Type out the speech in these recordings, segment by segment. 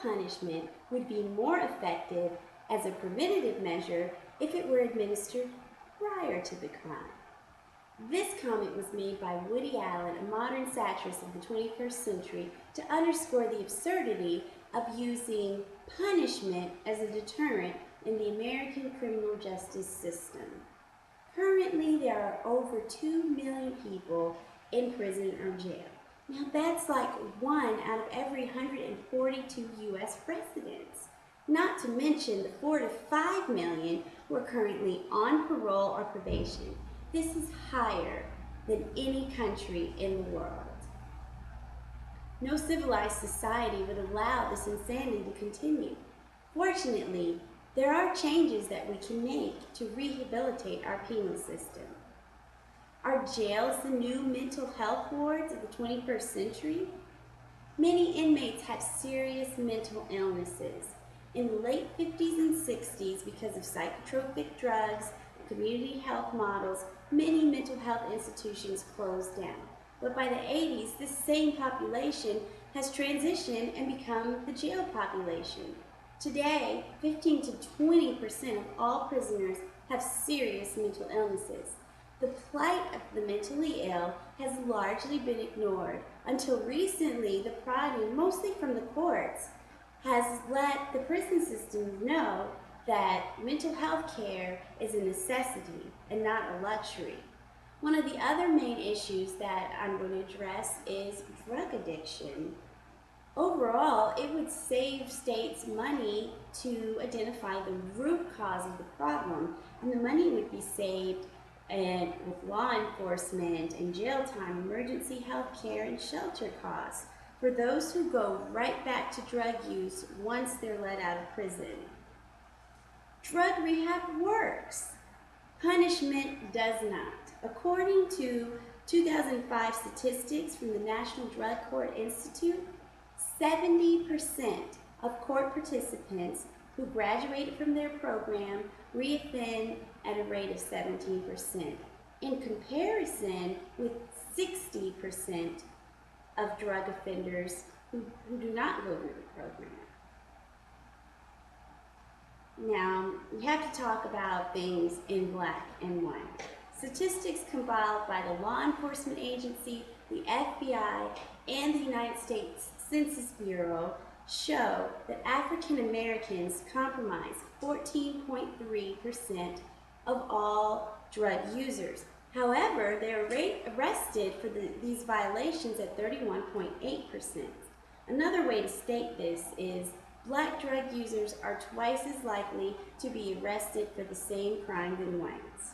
punishment would be more effective as a preventative measure if it were administered prior to the crime. This comment was made by Woody Allen, a modern satirist of the 21st century, to underscore the absurdity of using punishment as a deterrent in the American criminal justice system. Currently, there are over 2 million people in prison or jail. Now, that's like 1 out of every 142 U.S. residents. Not to mention the 4 to 5 million who are currently on parole or probation. This is higher than any country in the world. No civilized society would allow this insanity to continue. Fortunately, there are changes that we can make to rehabilitate our penal system. Are jails the new mental health wards of the 21st century? Many inmates have serious mental illnesses. In the late 50s and 60s, because of psychotropic drugs and community health models, many mental health institutions closed down. But by the 80s, this same population has transitioned and become the jail population. Today, 15 to 20% of all prisoners have serious mental illnesses. The plight of the mentally ill has largely been ignored until recently. The prodding, mostly from the courts, has let the prison system know that mental health care is a necessity and not a luxury. One of the other main issues that I'm going to address is drug addiction. Overall, it would save states money to identify the root cause of the problem, and the money would be saved with law enforcement and jail time, emergency health care, and shelter costs for those who go right back to drug use once they're let out of prison. Drug rehab works. Punishment does not. According to 2005 statistics from the National Drug Court Institute, 70% of court participants who graduated from their program reoffend at a rate of 17%, in comparison with 60% of drug offenders who do not go through the program. Now, we have to talk about things in black and white. Statistics compiled by the law enforcement agency, the FBI, and the United States Census Bureau show that African Americans comprise 14.3% of all drug users. However, they are arrested for these violations at 31.8%. Another way to state this is black drug users are twice as likely to be arrested for the same crime than whites.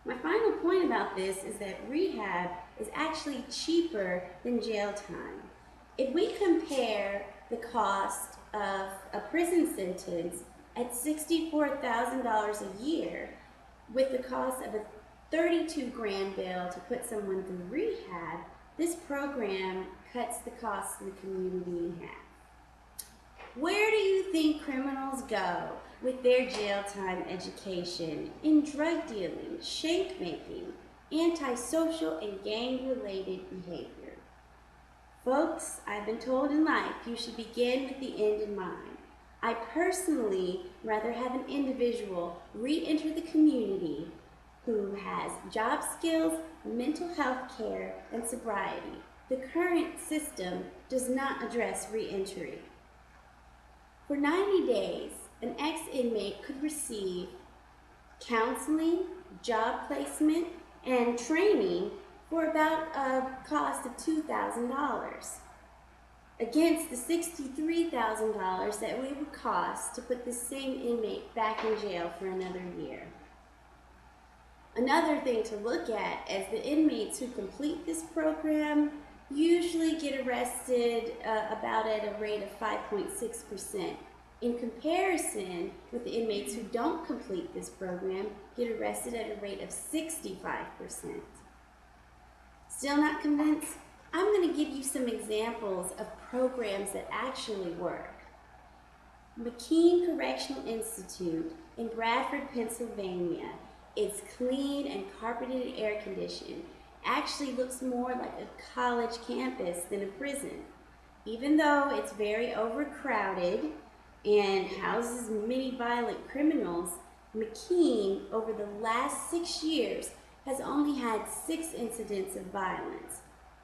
My final point about this is that rehab is actually cheaper than jail time. If we compare the cost of a prison sentence at $64,000 a year with the cost of a 32 grand bill to put someone through rehab, this program cuts the cost of the community in half. Where do you think criminals go with their jail time education in drug dealing, shank making, antisocial, and gang-related behavior? Folks, I've been told in life you should begin with the end in mind. I personally rather have an individual re-enter the community who has job skills, mental health care, and sobriety. The current system does not address re-entry. For 90 days, an ex-inmate could receive counseling, job placement, and training for about a cost of $2,000 against the $63,000 that it would cost to put the same inmate back in jail for another year. Another thing to look at is the inmates who complete this program usually get arrested about at a rate of 5.6%. In comparison with the inmates who don't complete this program, get arrested at a rate of 65%. Still not convinced? I'm going to give you some examples of programs that actually work. McKean Correctional Institute in Bradford, Pennsylvania. It's clean and carpeted and air conditioned. Actually looks more like a college campus than a prison. Even though it's very overcrowded and houses many violent criminals, McKean, over the last 6 years, has only had 6 incidents of violence.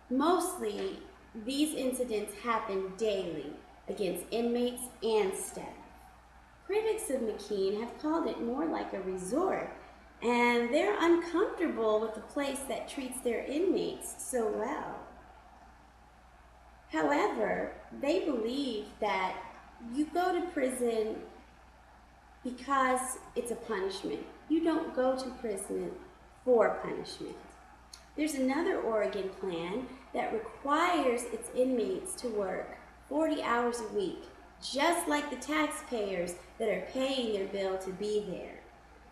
Mostly, these incidents happen daily against inmates and staff. Critics of McKean have called it more like a resort, and they're uncomfortable with a place that treats their inmates so well. However, they believe that you go to prison because it's a punishment. You don't go to prison for punishment. There's another Oregon plan that requires its inmates to work 40 hours a week, just like the taxpayers that are paying their bill to be there.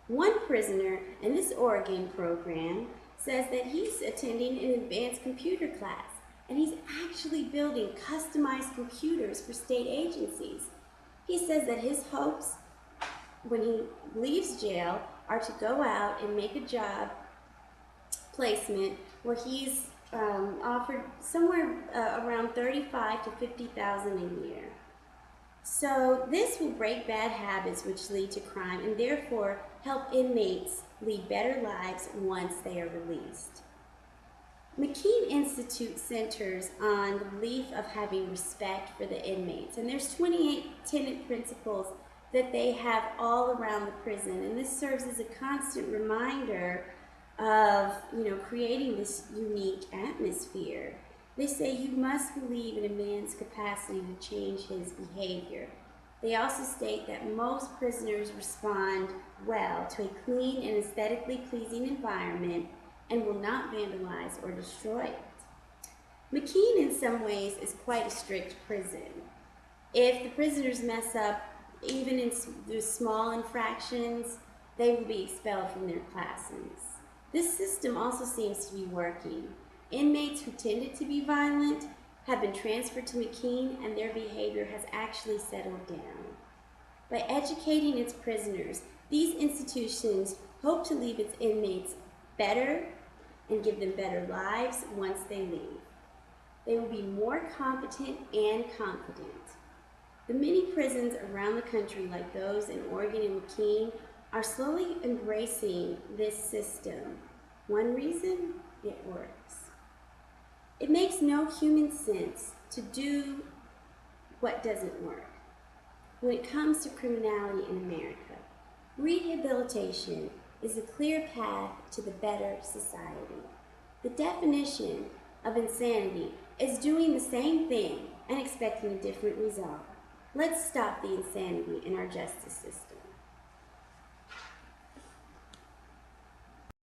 One prisoner in this Oregon program says that he's attending an advanced computer class, and he's actually building customized computers for state agencies. He says that his hopes when he leaves jail are to go out and make a job placement where he's offered somewhere around $35,000 to $50,000 a year. So this will break bad habits which lead to crime and therefore help inmates lead better lives once they are released. McKean Institute centers on the belief of having respect for the inmates, and there's 28 tenet principles that they have all around the prison, and this serves as a constant reminder of creating this unique atmosphere. They say you must believe in a man's capacity to change his behavior. They also state that most prisoners respond well to a clean and aesthetically pleasing environment and will not vandalize or destroy it. McKean in some ways is quite a strict prison. If the prisoners mess up, even in the small infractions, they will be expelled from their classes. This system also seems to be working. Inmates who tended to be violent have been transferred to McKean, and their behavior has actually settled down. By educating its prisoners, these institutions hope to leave its inmates better and give them better lives once they leave. They will be more competent and confident. The many prisons around the country, like those in Oregon and McKean, are slowly embracing this system. One reason? It works. It makes no human sense to do what doesn't work. When it comes to criminality in America, rehabilitation is a clear path to the better society. The definition of insanity is doing the same thing and expecting a different result. Let's stop the insanity in our justice system.